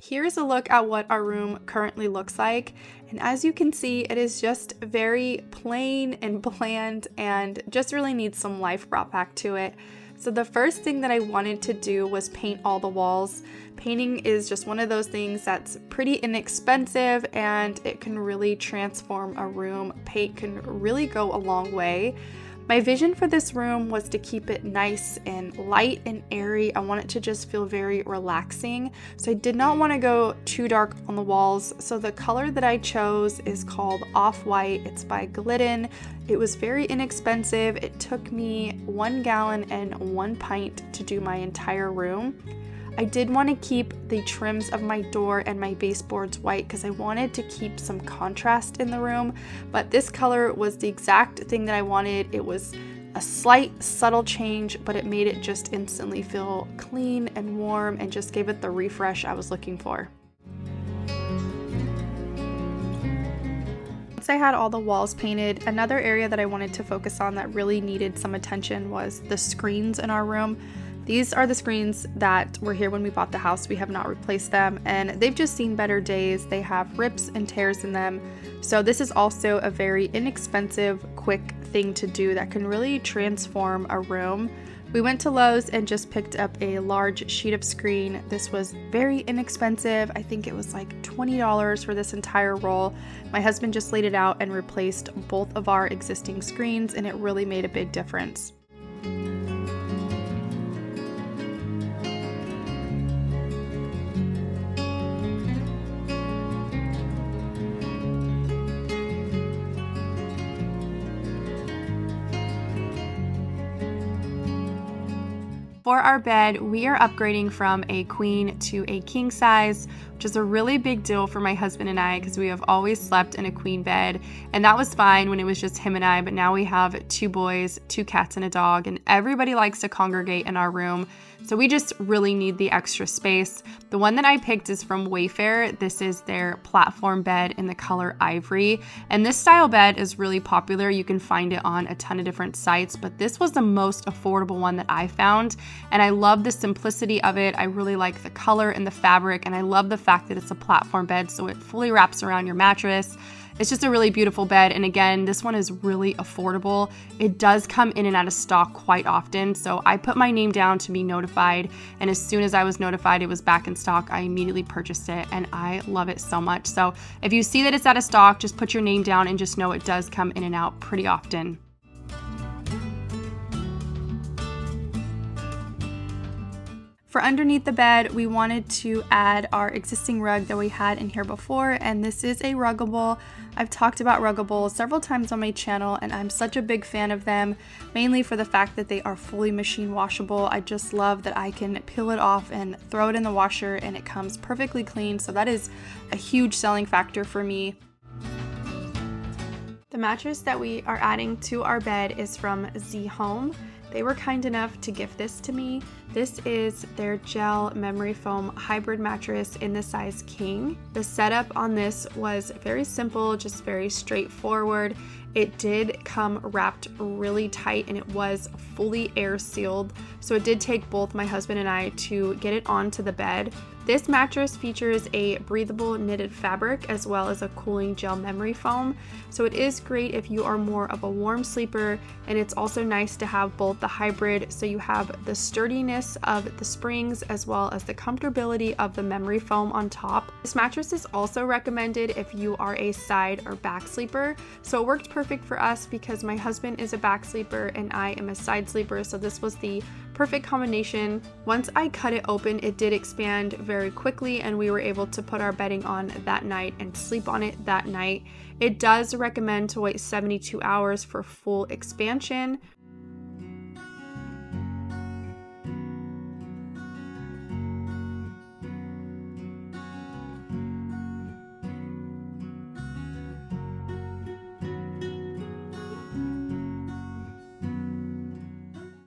Here's a look at what our room currently looks like, and as you can see, it is just very plain and bland and just really needs some life brought back to it. So the first thing that I wanted to do was paint all the walls. Painting is just one of those things that's pretty inexpensive and it can really transform a room. Paint can really go a long way. My vision for this room was to keep it nice and light and airy. I want it to just feel very relaxing. So I did not want to go too dark on the walls. So the color that I chose is called Off-White. It's by Glidden. It was very inexpensive. It took me 1 gallon and 1 pint to do my entire room. I did want to keep the trims of my door and my baseboards white because I wanted to keep some contrast in the room, but this color was the exact thing that I wanted. It was a slight subtle change, but it made it just instantly feel clean and warm and just gave it the refresh I was looking for. Once I had all the walls painted, another area that I wanted to focus on that really needed some attention was the screens in our room. These are the screens that were here when we bought the house. We have not replaced them, and they've just seen better days. They have rips and tears in them. So this is also a very inexpensive, quick thing to do that can really transform a room. We went to Lowe's and just picked up a large sheet of screen. This was very inexpensive. I think it was like $20 for this entire roll. My husband just laid it out and replaced both of our existing screens, and it really made a big difference. For our bed, we are upgrading from a queen to a king size, which is a really big deal for my husband and I because we have always slept in a queen bed, and that was fine when it was just him and I, but now we have 2 boys, 2 cats, and a dog, and everybody likes to congregate in our room, so we just really need the extra space. The one that I picked is from Wayfair. This is their platform bed in the color ivory, and this style bed is really popular. You can find it on a ton of different sites, but this was the most affordable one that I found, and I love the simplicity of it. I really like the color and the fabric, and I love the fact that it's a platform bed, so it fully wraps around your mattress. It's just a really beautiful bed, and again, this one is really affordable. It does come in and out of stock quite often, so I put my name down to be notified, and as soon as I was notified it was back in stock, I immediately purchased it, and I love it so much. So if you see that it's out of stock, just put your name down and just know it does come in and out pretty often. For underneath the bed, we wanted to add our existing rug that we had in here before, and this is a Ruggable. I've talked about Ruggables several times on my channel, and I'm such a big fan of them, mainly for the fact that they are fully machine washable. I just love that I can peel it off and throw it in the washer and it comes perfectly clean, so that is a huge selling factor for me. The mattress that we are adding to our bed is from Z-HOM. They were kind enough to gift this to me. This is their gel memory foam hybrid mattress in the size king. The setup on this was very simple, just very straightforward. It did come wrapped really tight and it was fully air sealed. So it did take both my husband and I to get it onto the bed. This mattress features a breathable knitted fabric as well as a cooling gel memory foam. So it is great if you are more of a warm sleeper, and it's also nice to have both the hybrid so you have the sturdiness of the springs as well as the comfortability of the memory foam on top. This mattress is also recommended if you are a side or back sleeper. So it worked perfect for us because my husband is a back sleeper and I am a side sleeper, so this was the perfect combination. Once I cut it open, it did expand very quickly and we were able to put our bedding on that night and sleep on it that night. It does recommend to wait 72 hours for full expansion.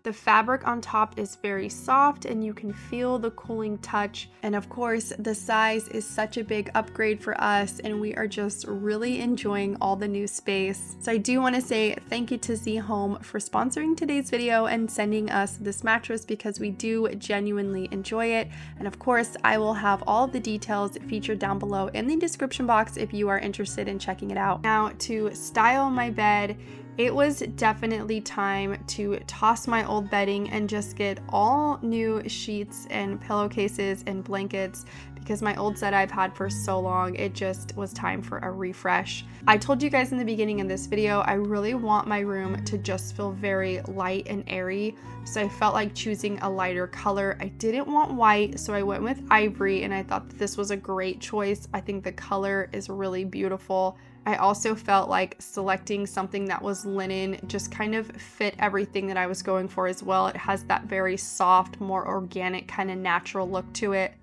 The The fabric on top is very soft and you can feel the cooling touch. And of course, the size is such a big upgrade for us and we are just really enjoying all the new space. So I do want to say thank you to Z-HOM for sponsoring today's video and sending us this mattress because we do genuinely enjoy it. And of course, I will have all of the details featured down below in the description box if you are interested in checking it out. Now, to style my bed, it was definitely time to toss my old bedding and just get all new sheets and pillowcases and blankets because my old set I've had for so long, it just was time for a refresh. I told you guys in the beginning of this video, I really want my room to just feel very light and airy, so I felt like choosing a lighter color. I didn't want white, so I went with ivory, and I thought that this was a great choice. I think the color is really beautiful. I also felt like selecting something that was linen just kind of fit everything that I was going for as well. It has that very soft, more organic, kind of natural look to it.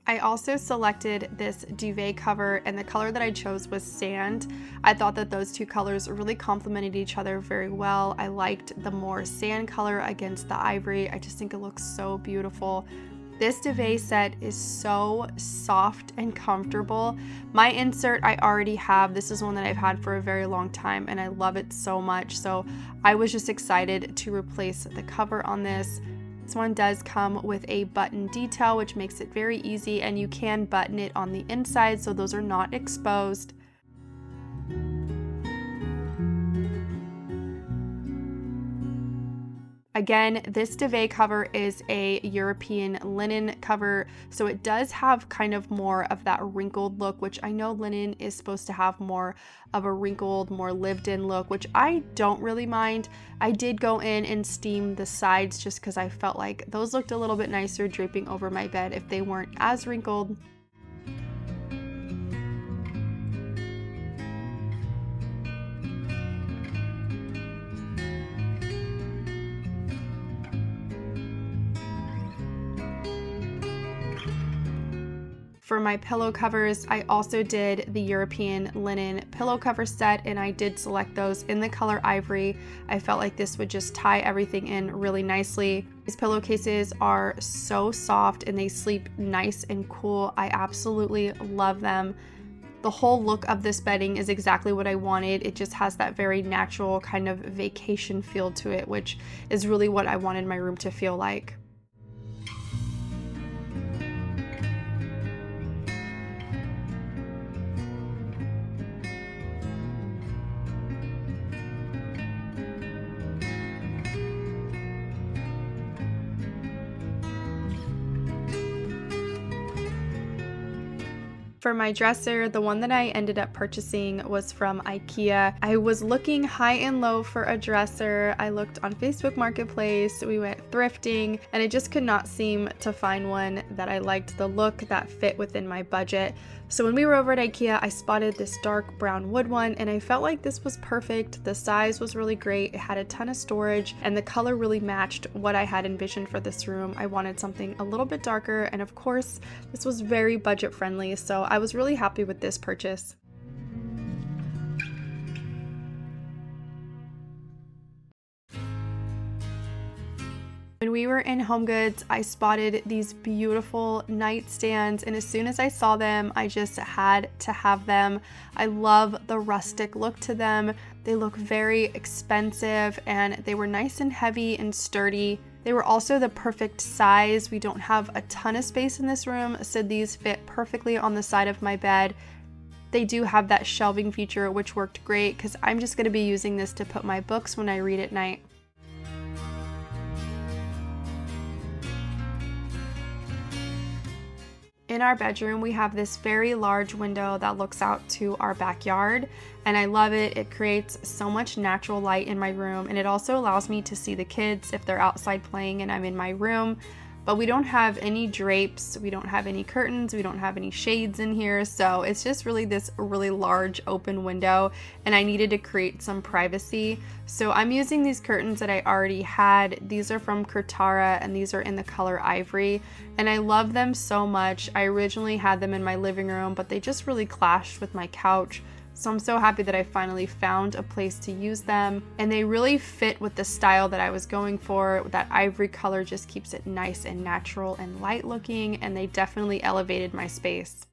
I also selected this duvet cover and the color that I chose was sand. I thought that those two colors really complemented each other very well. I liked the more sand color against the ivory. I just think it looks so beautiful. This duvet set is so soft and comfortable. My insert I already have. This is one that I've had for a very long time and I love it so much. So I was just excited to replace the cover on this. This one does come with a button detail, which makes it very easy, and you can button it on the inside so those are not exposed. Again, this duvet cover is a European linen cover, so it does have kind of more of that wrinkled look, which I know linen is supposed to have more of a wrinkled, more lived-in look, which I don't really mind. I did go in and steam the sides just because I felt like those looked a little bit nicer draping over my bed if they weren't as wrinkled. For my pillow covers, I also did the European linen pillow cover set and I did select those in the color ivory. I felt like this would just tie everything in really nicely. These pillowcases are so soft and they sleep nice and cool. I absolutely love them. The whole look of this bedding is exactly what I wanted. It just has that very natural kind of vacation feel to it, which is really what I wanted my room to feel like. For my dresser, the one that I ended up purchasing was from IKEA. I was looking high and low for a dresser. I looked on Facebook Marketplace, we went thrifting, and I just could not seem to find one that I liked the look that fit within my budget. So when we were over at IKEA, I spotted this dark brown wood one and I felt like this was perfect. The size was really great. It had a ton of storage and the color really matched what I had envisioned for this room. I wanted something a little bit darker and of course, this was very budget friendly. So I was really happy with this purchase. When we were in HomeGoods, I spotted these beautiful nightstands, and as soon as I saw them, I just had to have them. I love the rustic look to them. They look very expensive, and they were nice and heavy and sturdy. They were also the perfect size. We don't have a ton of space in this room, so these fit perfectly on the side of my bed. They do have that shelving feature, which worked great because I'm just going to be using this to put my books when I read at night. In our bedroom, we have this very large window that looks out to our backyard, and I love it. It creates so much natural light in my room, and it also allows me to see the kids if they're outside playing and I'm in my room. but we don't have any drapes, we don't have any curtains, we don't have any shades in here, so it's just really this really large open window, and I needed to create some privacy. So I'm using these curtains that I already had. These are from Kurtara, and these are in the color ivory, and I love them so much. I originally had them in my living room, but they just really clashed with my couch. So I'm so happy that I finally found a place to use them, and they really fit with the style that I was going for. That ivory color just keeps it nice and natural and light looking, and they definitely elevated my space.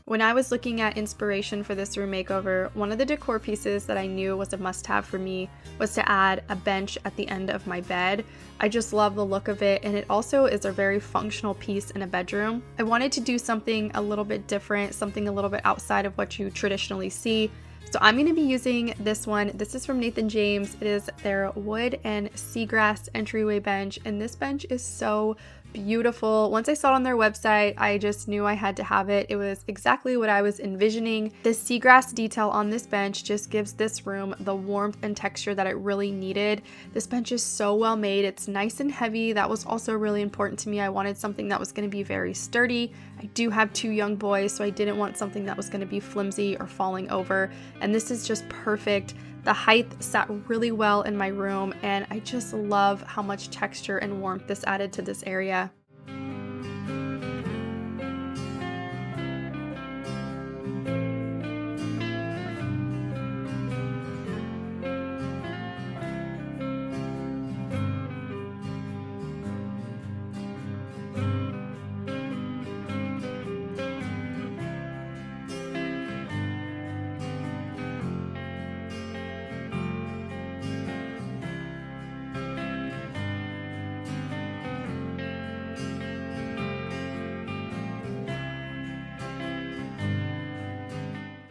When I was looking at inspiration for this room makeover, one of the decor pieces that I knew was a must-have for me was to add a bench at the end of my bed. I just love the look of it, and it also is a very functional piece in a bedroom. I wanted to do something a little bit different, something a little bit outside of what you traditionally see. So I'm going to be using this one. This is from Nathan James. It is their wood and seagrass entryway bench, and this bench is so beautiful. Once I saw it on their website, I just knew I had to have it. It was exactly what I was envisioning. The seagrass detail on this bench just gives this room the warmth and texture that it really needed. This bench is so well made. It's nice and heavy. That was also really important to me. I wanted something that was going to be very sturdy. I do have 2 young boys, so I didn't want something that was going to be flimsy or falling over, and this is just perfect. The height sat really well in my room, and I just love how much texture and warmth this added to this area.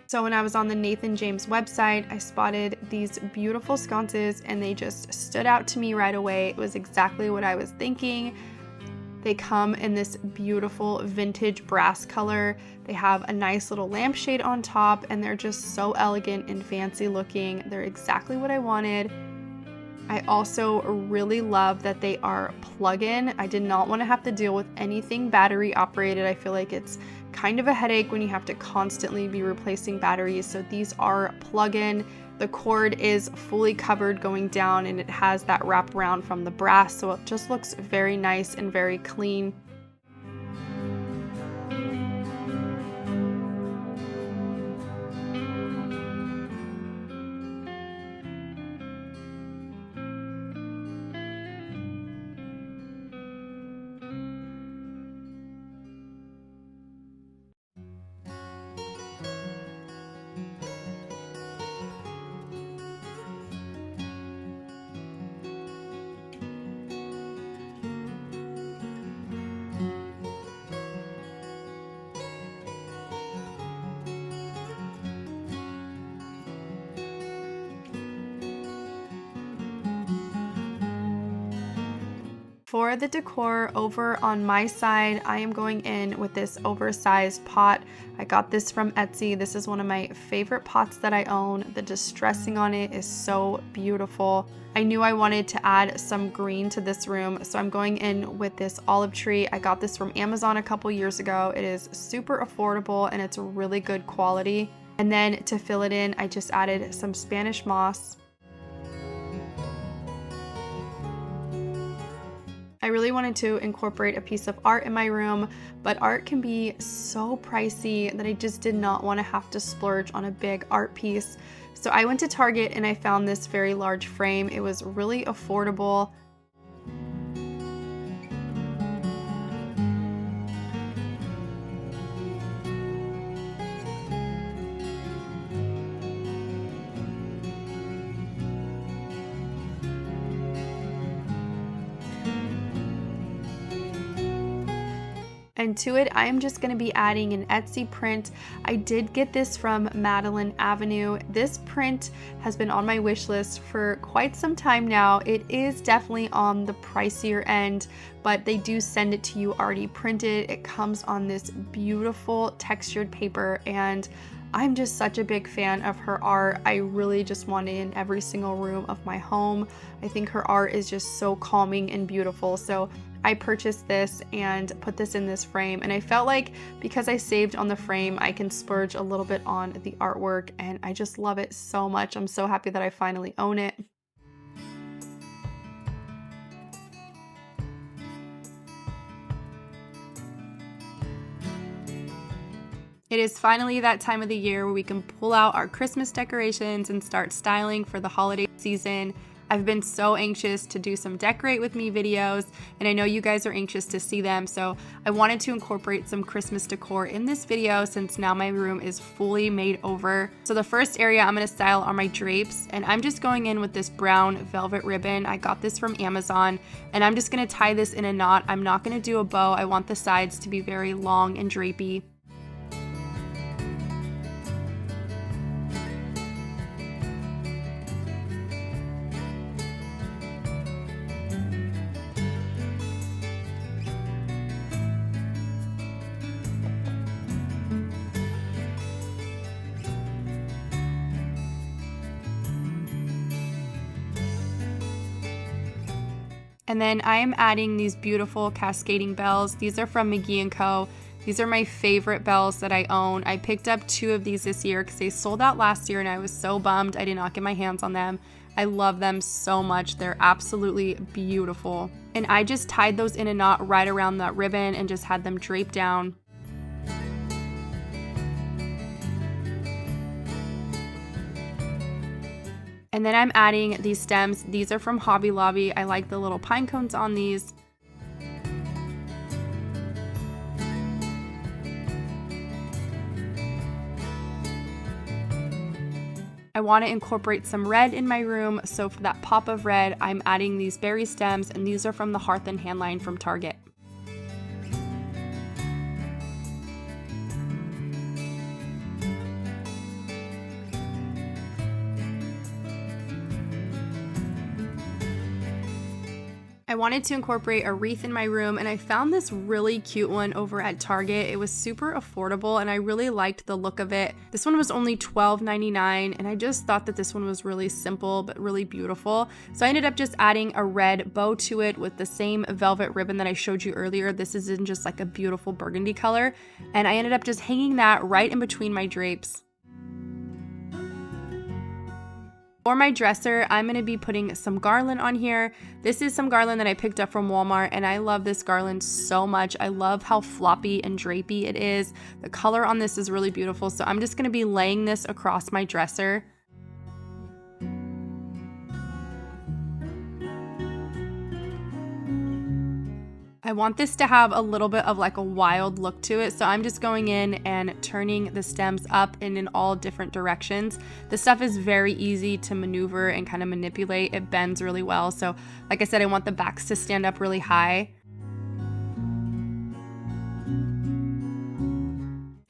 So when I was on the Nathan James website, I spotted these beautiful sconces, and they just stood out to me right away. It was exactly what I was thinking. They come in this beautiful vintage brass color. They have a nice little lampshade on top, and they're just so elegant and fancy looking. They're exactly what I wanted. I also really love that they are plug-in. I did not want to have to deal with anything battery operated. I feel like it's kind of a headache when you have to constantly be replacing batteries. So these are plug-in. The cord is fully covered going down, and it has that wraparound from the brass. So it just looks very nice and very clean. For the decor over on my side, I am going in with this oversized pot. I got this from Etsy. This is one of my favorite pots that I own. The distressing on it is so beautiful. I knew I wanted to add some green to this room, so I'm going in with this olive tree. I got this from Amazon a couple years ago. It is super affordable, and it's really good quality. And then to fill it in, I just added some Spanish moss. I really wanted to incorporate a piece of art in my room, but art can be so pricey that I just did not want to have to splurge on a big art piece. So I went to Target and I found this very large frame. It was really affordable. And to it, I am just going to be adding an Etsy print. I did get this from Madeline Avenue. This print has been on my wish list for quite some time now. It is definitely on the pricier end, but they do send it to you already printed. It comes on this beautiful textured paper, and I'm just such a big fan of her art. I really just want it in every single room of my home. I think her art is just so calming and beautiful. So I purchased this and put this in this frame, and I felt like because I saved on the frame, I can splurge a little bit on the artwork, and I just love it so much. I'm so happy that I finally own it. It is finally that time of the year where we can pull out our Christmas decorations and start styling for the holiday season. I've been so anxious to do some decorate with me videos, and I know you guys are anxious to see them, so I wanted to incorporate some Christmas decor in this video since now my room is fully made over. So the first area I'm going to style are my drapes, and I'm just going in with this brown velvet ribbon. I got this from Amazon, and I'm just going to tie this in a knot. I'm not going to do a bow. I want the sides to be very long and drapey. And then I am adding these beautiful cascading bells. These are from McGee & Co. These are my favorite bells that I own. I picked up 2 of these this year because they sold out last year and I was so bummed I did not get my hands on them. I love them so much. They're absolutely beautiful. And I just tied those in a knot right around that ribbon and just had them draped down. And then I'm adding these stems. These are from Hobby Lobby. I like the little pine cones on these. I want to incorporate some red in my room, so for that pop of red, I'm adding these berry stems, and these are from the Hearth and Hand line from Target. I wanted to incorporate a wreath in my room, and I found this really cute one over at Target. It was super affordable and I really liked the look of it. This one was only $12.99, and I just thought that this one was really simple but really beautiful. So I ended up just adding a red bow to it with the same velvet ribbon that I showed you earlier. This is in just like a beautiful burgundy color, and I ended up just hanging that right in between my drapes. For my dresser, I'm going to be putting some garland on here. This is some garland that I picked up from Walmart, and I love this garland so much. I love how floppy and drapey it is. The color on this is really beautiful, so I'm just going to be laying this across my dresser. I want this to have a little bit of like a wild look to it, so I'm just going in and turning the stems up and in all different directions. This stuff is very easy to maneuver and kind of manipulate. It bends really well, so like I said, I want the backs to stand up really high.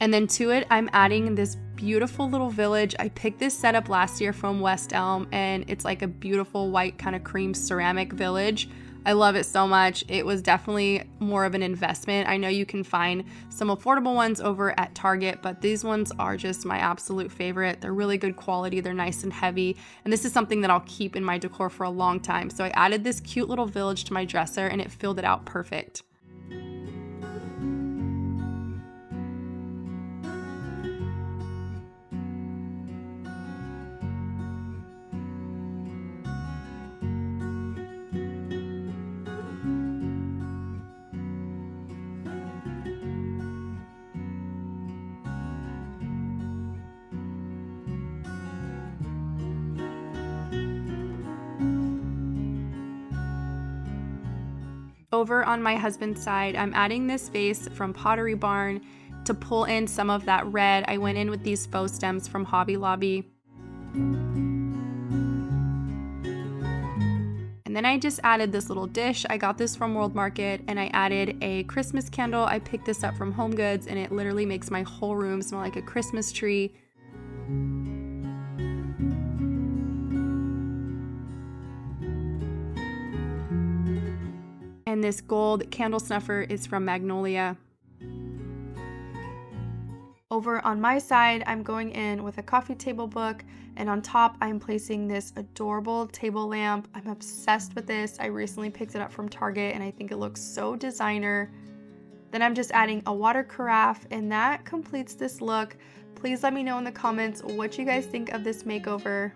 And then to it, I'm adding this beautiful little village. I picked this set up last year from West Elm, and it's like a beautiful white kind of cream ceramic village. I love it so much. It was definitely more of an investment. I know you can find some affordable ones over at Target, but these ones are just my absolute favorite. They're really good quality. They're nice and heavy. And this is something that I'll keep in my decor for a long time. So I added this cute little village to my dresser, and it filled it out perfect. Over on my husband's side, I'm adding this vase from Pottery Barn to pull in some of that red. I went in with these faux stems from Hobby Lobby. And then I just added this little dish. I got this from World Market, and I added a Christmas candle. I picked this up from Home Goods, and it literally makes my whole room smell like a Christmas tree. And this gold candle snuffer is from Magnolia. Over on my side, I'm going in with a coffee table book, and on top I'm placing this adorable table lamp. I'm obsessed with this. I recently picked it up from Target and I think it looks so designer. Then I'm just adding a water carafe, and that completes this look. Please let me know in the comments what you guys think of this makeover.